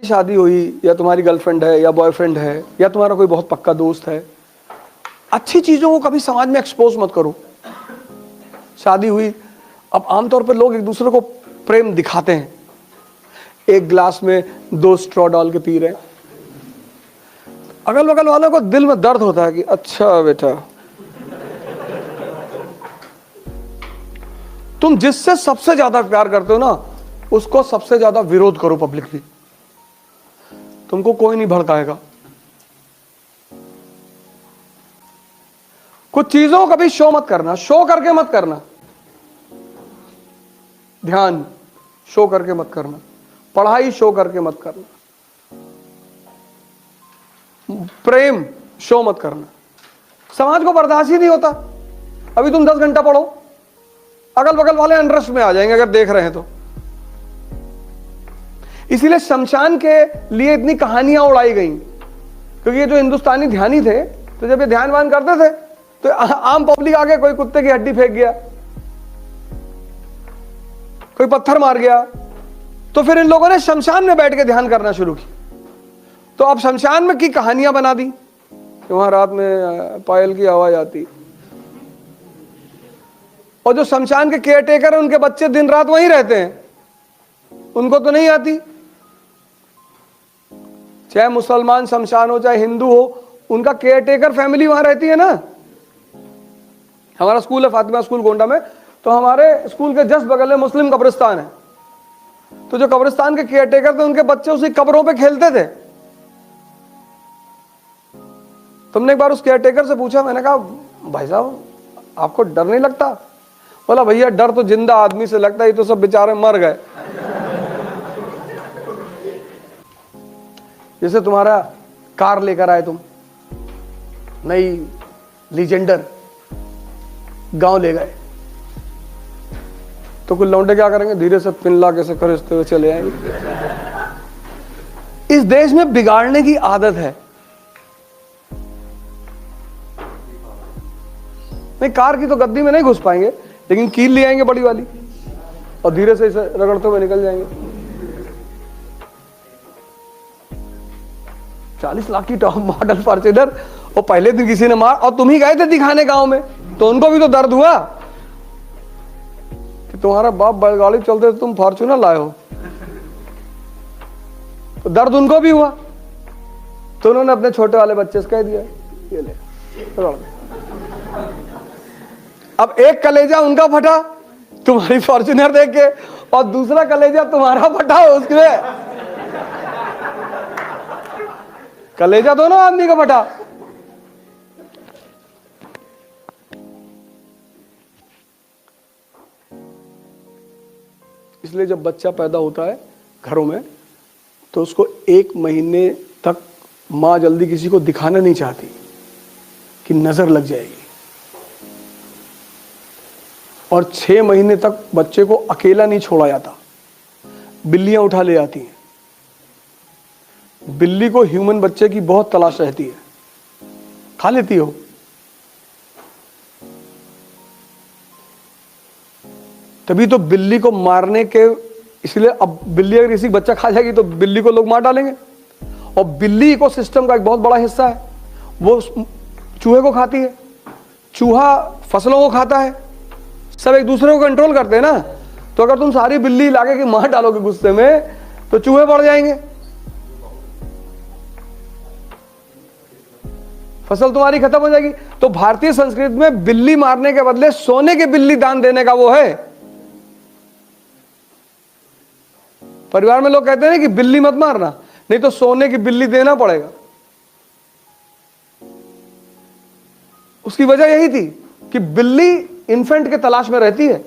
शादी हुई या तुम्हारी गर्लफ्रेंड है या बॉयफ्रेंड है या तुम्हारा कोई बहुत पक्का दोस्त है, अच्छी चीजों को कभी समाज में एक्सपोज मत करो। शादी हुई, अब आमतौर पर लोग एक दूसरे को प्रेम दिखाते हैं, एक गिलास में 2 स्ट्रॉ डाल के पी रहे हैं, अगल बगल वालों को दिल में दर्द होता है कि अच्छा बेटा, तुम जिससे सबसे ज्यादा प्यार करते हो ना, उसको सबसे ज्यादा विरोध करो पब्लिकली, तुमको कोई नहीं भड़काएगा। कुछ चीजों को कभी शो मत करना, शो करके मत करना। ध्यान शो करके मत करना, पढ़ाई शो करके मत करना, प्रेम शो मत करना। समाज को बर्दाश्त ही नहीं होता। अभी तुम 10 घंटा पढ़ो, अगल बगल वाले इंटरेस्ट में आ जाएंगे अगर देख रहे हैं तो। इसीलिए शमशान के लिए इतनी कहानियां उड़ाई गई, क्योंकि ये जो हिंदुस्तानी ध्यानी थे, तो जब ये ध्यान वान करते थे तो आम पब्लिक आगे कोई कुत्ते की हड्डी फेंक गया, कोई पत्थर मार गया, तो फिर इन लोगों ने शमशान में बैठ के ध्यान करना शुरू की। तो अब शमशान में की कहानियां बना दी कि वहां रात में पायल की आवाज आती, और जो शमशान के केयर टेकर है उनके बच्चे दिन रात वहीं रहते हैं, उनको तो नहीं आती। चाहे मुसलमान शमशान हो चाहे हिंदू हो, उनका केयर टेकर फैमिली वहां रहती है ना। हमारा स्कूल है फातिमा स्कूल गोंडा में, तो हमारे स्कूल के जस्ट बगल में मुस्लिम कब्रिस्तान है, तो जो कब्रिस्तान के केयर टेकर थे उनके बच्चे उसी कब्रों पे खेलते थे। तुमने एक बार उस केयर टेकर से पूछा, मैंने कहा भाई साहब आपको डर नहीं लगता? बोला भैया डर तो जिंदा आदमी से लगता है, ये तो सब बेचारे मर गए। जैसे तुम्हारा कार लेकर आए तुम, नई लीजेंडर, गांव ले गए, तो कुछ लौंडे क्या करेंगे, धीरे से पिन ला कैसे खरीदते हुए चले आएंगे। इस देश में बिगाड़ने की आदत है। नहीं, कार की तो गद्दी में नहीं घुस पाएंगे, लेकिन कील ले आएंगे बड़ी वाली और धीरे से इसे रगड़ते हुए निकल जाएंगे। 40 लाख की टॉप मॉडल फॉर्च्यूनर, और पहले दिन किसी ने मार, और तुम ही गए थे दिखाने गांव में, तो उनको भी तो दर्द हुआ कि तुम्हारा बाप बैलगाड़ी चलते तुम फॉर्च्यूनर लाए हो, तो दर्द उनको भी हुआ। तो उन्होंने अपने छोटे वाले बच्चे से कह दिया ये ले रगड़ दे। अब एक कलेजा उनका फटा तुम्हारी फॉर्च्यूनर देख के, और दूसरा कलेजा तुम्हारा फटा उसके, कलेजा दोनों आदमी का फटा। इसलिए जब बच्चा पैदा होता है घरों में, तो उसको 1 महीने तक मां जल्दी किसी को दिखाना नहीं चाहती कि नजर लग जाएगी, और 6 महीने तक बच्चे को अकेला नहीं छोड़ा जाता, बिल्लियां उठा ले जाती हैं। बिल्ली को ह्यूमन बच्चे की बहुत तलाश रहती है, खा लेती हो। तभी तो बिल्ली को मारने के, इसलिए अब बिल्ली अगर किसी बच्चा खा जाएगी तो बिल्ली को लोग मार डालेंगे। और बिल्ली इकोसिस्टम का एक बहुत बड़ा हिस्सा है, वो चूहे को खाती है, चूहा फसलों को खाता है, सब एक दूसरे को कंट्रोल करते हैं ना। तो अगर तुम सारी बिल्ली लाके की मार डालोगे गुस्से में, तो चूहे बढ़ जाएंगे, फसल तुम्हारी खत्म हो जाएगी। तो भारतीय संस्कृति में बिल्ली मारने के बदले सोने की बिल्ली दान देने का वो है। परिवार में लोग कहते हैं कि बिल्ली मत मारना, नहीं तो सोने की बिल्ली देना पड़ेगा। उसकी वजह यही थी कि बिल्ली इन्फेंट के तलाश में रहती है,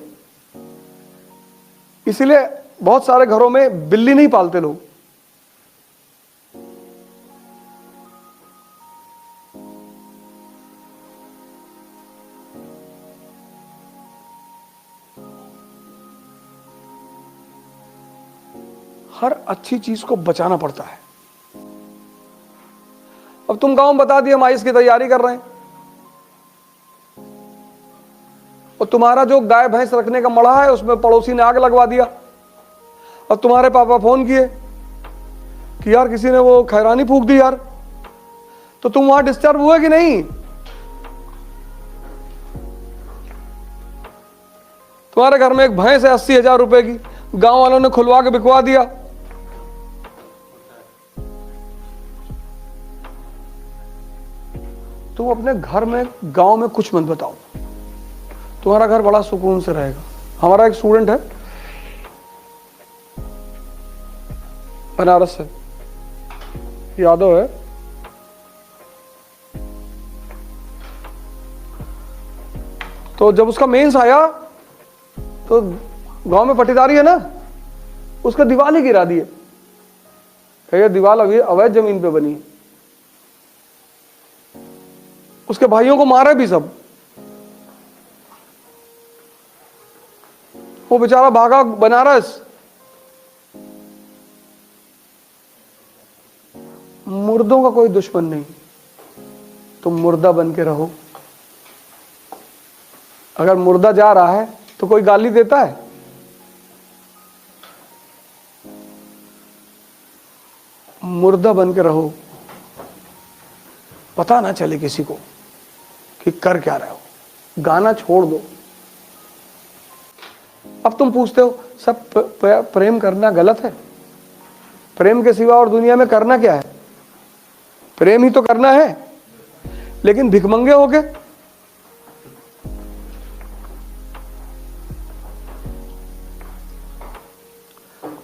इसीलिए बहुत सारे घरों में बिल्ली नहीं पालते लोग। हर अच्छी चीज को बचाना पड़ता है। अब तुम गांव में बता दिया हम आइस की तैयारी कर रहे हैं, और तुम्हारा जो गाय भैंस रखने का मड़ा है उसमें पड़ोसी ने आग लगवा दिया, और तुम्हारे पापा फोन किए कि यार किसी ने वो खैरानी फूंक दी यार, तो तुम वहां डिस्टर्ब हुए कि नहीं? तुम्हारे घर में एक भैंस है 80,000 रुपए की, गांव वालों ने खुलवा के बिकवा दिया, तुम अपने घर में गांव में कुछ मत बताओ, तुम्हारा घर बड़ा सुकून से रहेगा। हमारा एक स्टूडेंट है बनारस से, यादव है, तो जब उसका मेंस आया तो गांव में पट्टीदारी है ना, उसका दीवार ही गिरा दिए, ये दीवार अभी अवैध जमीन पे बनी है। उसके भाइयों को मारा भी सब, वो बेचारा भागा बनारस। मुर्दों का कोई दुश्मन नहीं, तुम मुर्दा बन के रहो। अगर मुर्दा जा रहा है तो कोई गाली देता है? मुर्दा बन के रहो, पता ना चले किसी को कि कर क्या रहे हो, गाना छोड़ दो। अब तुम पूछते हो सब प्रेम करना गलत है? प्रेम के सिवा और दुनिया में करना क्या है? प्रेम ही तो करना है, लेकिन भिखमंगे हो गए।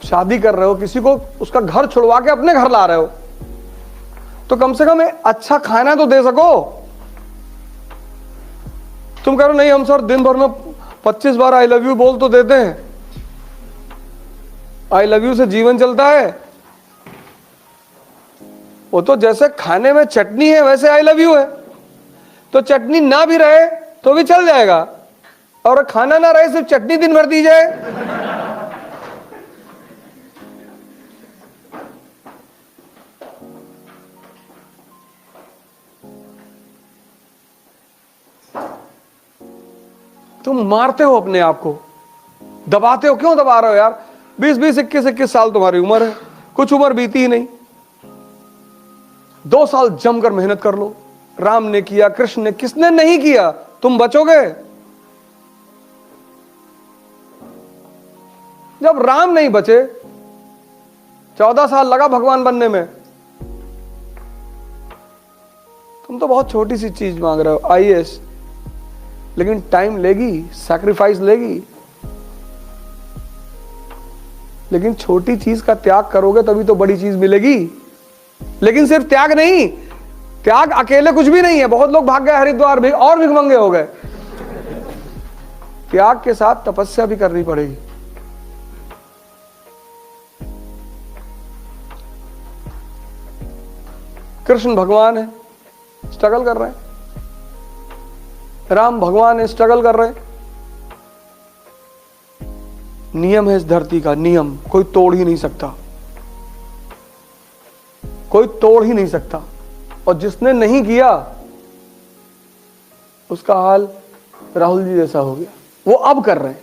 शादी कर रहे हो किसी को, उसका घर छुड़वा के अपने घर ला रहे हो, तो कम से कम अच्छा खाना तो दे सको। तुम कह रहे हो नहीं हम सर दिन भर में 25 बार आई लव यू बोल तो देते हैं, आई लव यू से जीवन चलता है। वो तो जैसे खाने में चटनी है वैसे आई लव यू है, तो चटनी ना भी रहे तो भी चल जाएगा, और खाना ना रहे सिर्फ चटनी दिन भर दी जाए। तुम मारते हो अपने आप को, दबाते हो। क्यों दबा रहे हो यार? 20-20, 21-21 साल तुम्हारी उम्र है, कुछ उम्र बीती ही नहीं। 2 साल जमकर मेहनत कर लो। राम ने किया, कृष्ण ने, किसने नहीं किया? तुम बचोगे। जब राम नहीं बचे, 14 साल लगा भगवान बनने में, तुम तो बहुत छोटी सी चीज मांग रहे हो, आईएएस, लेकिन टाइम लेगी, सैक्रिफाइस लेगी। लेकिन छोटी चीज का त्याग करोगे तभी तो बड़ी चीज मिलेगी। लेकिन सिर्फ त्याग नहीं, त्याग अकेले कुछ भी नहीं है। बहुत लोग भाग गए हरिद्वार भी और भिखमंगे हो गए। त्याग के साथ तपस्या भी करनी पड़ेगी। कृष्ण भगवान है, स्ट्रगल कर रहे हैं। राम भगवान है, स्ट्रगल कर रहे हैं। नियम है इस धरती का, नियम कोई तोड़ ही नहीं सकता, कोई तोड़ ही नहीं सकता। और जिसने नहीं किया उसका हाल राहुल जी जैसा हो गया। वो अब कर रहे हैं,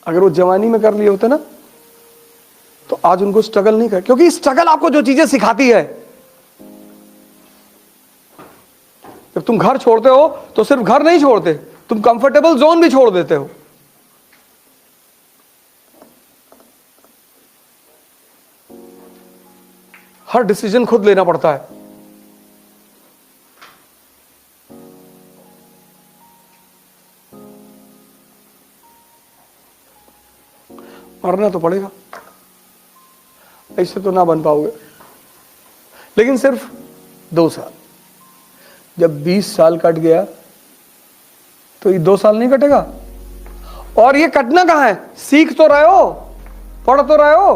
अगर वो जवानी में कर लिए होते ना तो आज उनको स्ट्रगल नहीं कर, क्योंकि स्ट्रगल आपको जो चीजें सिखाती है। जब तुम घर छोड़ते हो तो सिर्फ घर नहीं छोड़ते, तुम कंफर्टेबल जोन भी छोड़ देते हो। हर डिसीजन खुद लेना पड़ता है। मरना तो पड़ेगा, ऐसे तो ना बन पाओगे। लेकिन सिर्फ 2 साल, जब 20 साल कट गया तो ये 2 साल नहीं कटेगा। और ये कटना कहां है? सीख तो रहे हो, पढ़ तो रहे हो।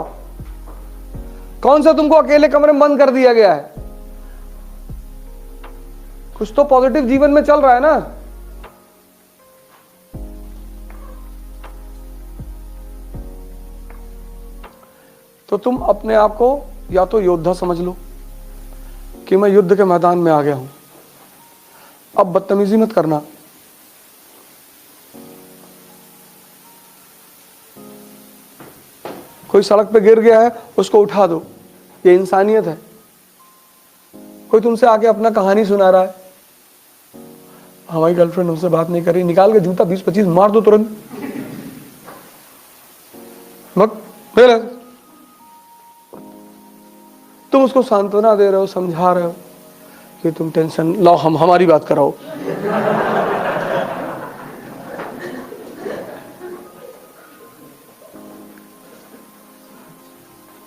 कौन सा तुमको अकेले कमरे में बंद कर दिया गया है? कुछ तो पॉजिटिव जीवन में चल रहा है ना। तो तुम अपने आप को या तो योद्धा समझ लो कि मैं युद्ध के मैदान में आ गया हूं, अब बदतमीजी मत करना। कोई कोई सड़क पे गिर गया है, उसको उठा दो, ये इंसानियत है। कोई तुमसे आके अपना कहानी सुना रहा है, हमारी गर्लफ्रेंड हमसे बात नहीं कर रही, निकाल के जूता 20-25 मार दो तुरंत। फिर तुम उसको सांत्वना दे रहे हो, समझा रहे हो कि तुम टेंशन लो, हम हमारी बात कराओ।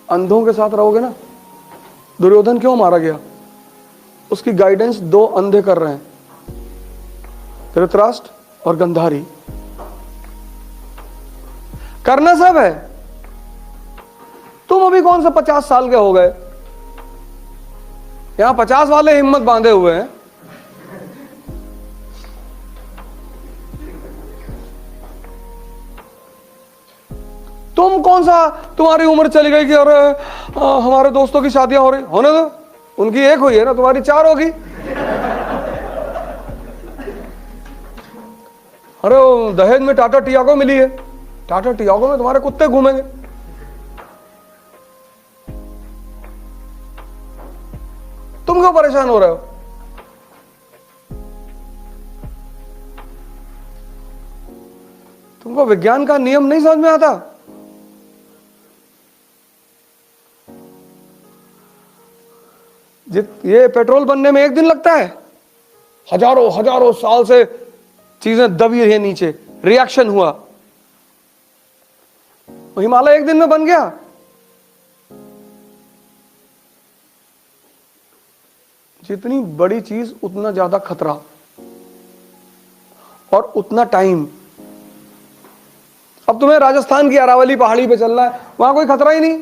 अंधों के साथ रहोगे ना। दुर्योधन क्यों मारा गया? उसकी गाइडेंस 2 अंधे कर रहे हैं, धृतराष्ट्र और गंधारी। करना सब है। तुम अभी कौन सा 50 साल के हो गए, यहां 50 वाले हिम्मत बांधे हुए हैं। तुम कौन सा, तुम्हारी उम्र चली गई कि अरे हमारे दोस्तों की शादियां हो रही, होने दो, उनकी एक हुई है ना, तुम्हारी 4 होगी। अरे दहेज में टाटा टियागो मिली है, टाटा टियागो में तुम्हारे कुत्ते घूमेंगे। तुम क्यों परेशान हो रहे हो? तुमको विज्ञान का नियम नहीं समझ में आता? ये पेट्रोल बनने में 1 दिन लगता है, हजारों साल से चीजें दबी रही नीचे, रिएक्शन हुआ, हिमालय 1 दिन में बन गया। जितनी बड़ी चीज उतना ज्यादा खतरा और उतना टाइम। अब तुम्हें राजस्थान की अरावली पहाड़ी पे चलना है, वहां कोई खतरा ही नहीं।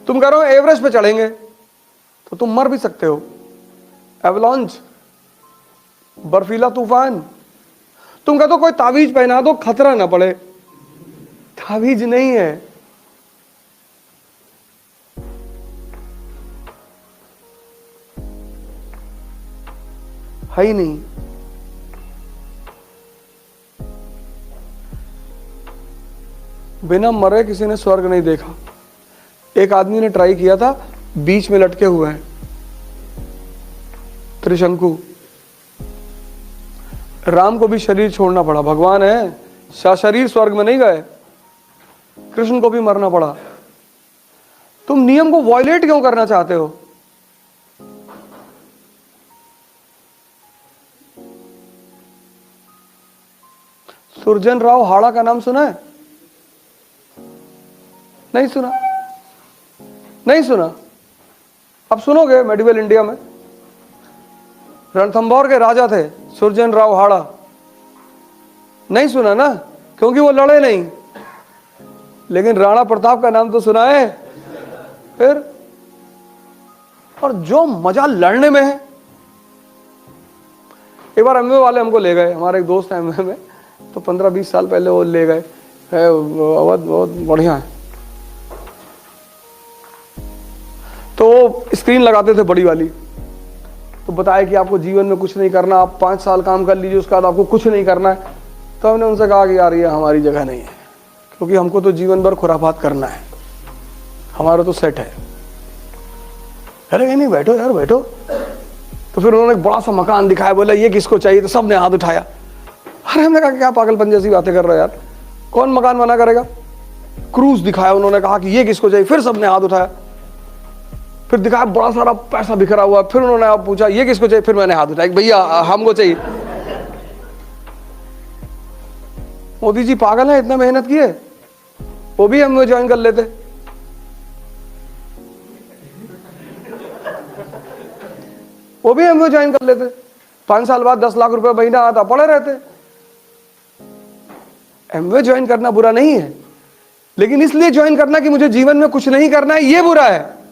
तुम कह रहे हो एवरेस्ट पे चढ़ेंगे तो तुम मर भी सकते हो, एवलांच, बर्फीला तूफान। तुम कहते हो कोई तावीज पहना दो खतरा ना पड़े, तावीज नहीं है। है ही नहीं। बिना मरे किसी ने स्वर्ग नहीं देखा। एक आदमी ने ट्राई किया था, बीच में लटके हुए हैं, त्रिशंकु। राम को भी शरीर छोड़ना पड़ा, भगवान है, शरीर स्वर्ग में नहीं गए। कृष्ण को भी मरना पड़ा। तुम नियम को वॉयलेट क्यों करना चाहते हो? सुरजन राव हाड़ा का नाम सुना है? नहीं सुना? नहीं सुना? अब सुनोगे। मेडिवल इंडिया में रणथंभौर के राजा थे सुरजन राव हाड़ा। नहीं सुना ना, क्योंकि वो लड़े नहीं। लेकिन राणा प्रताप का नाम तो सुना है। फिर और जो मजा लड़ने में है। एक बार एमवे वाले हमको ले गए, हमारे एक दोस्त है एमवे में, तो 15-20 साल पहले वो ले गए। बहुत बढ़िया है। तो स्क्रीन लगाते थे बड़ी वाली, तो बताया कि आपको जीवन में कुछ नहीं करना, आप 5 साल काम कर लीजिए, उसके बाद आपको कुछ नहीं करना है। तो हमने उनसे कहा कि यार ये हमारी जगह नहीं है, क्योंकि हमको तो जीवन भर खुराफात करना है, हमारा तो सेट है। अरे नहीं बैठो यार बैठो। तो फिर उन्होंने एक बड़ा सा मकान दिखाया, बोला ये किसको चाहिए, तो सबने हाथ उठाया। अरे हमने कहा क्या पागलपन जैसी बातें कर रहे हो यार, कौन मकान बना करेगा। क्रूज दिखाया, उन्होंने कहा कि ये किसको चाहिए, फिर सबने हाथ उठाया। फिर दिखाया बड़ा सारा पैसा बिखरा हुआ, फिर उन्होंने आप पूछा ये किसको चाहिए, फिर मैंने हाथ उठाया, भैया हमको चाहिए। मोदी जी पागल है, इतना मेहनत किए, वो भी हम ज्वाइन कर लेते। वो भी हम ज्वाइन कर लेते, 5 साल बाद 10 लाख रुपए महीना आता, पड़े रहते। एमवे ज्वाइन करना बुरा नहीं है, लेकिन इसलिए ज्वाइन करना कि मुझे जीवन में कुछ नहीं करना है, ये बुरा है।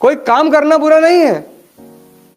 कोई काम करना बुरा नहीं है,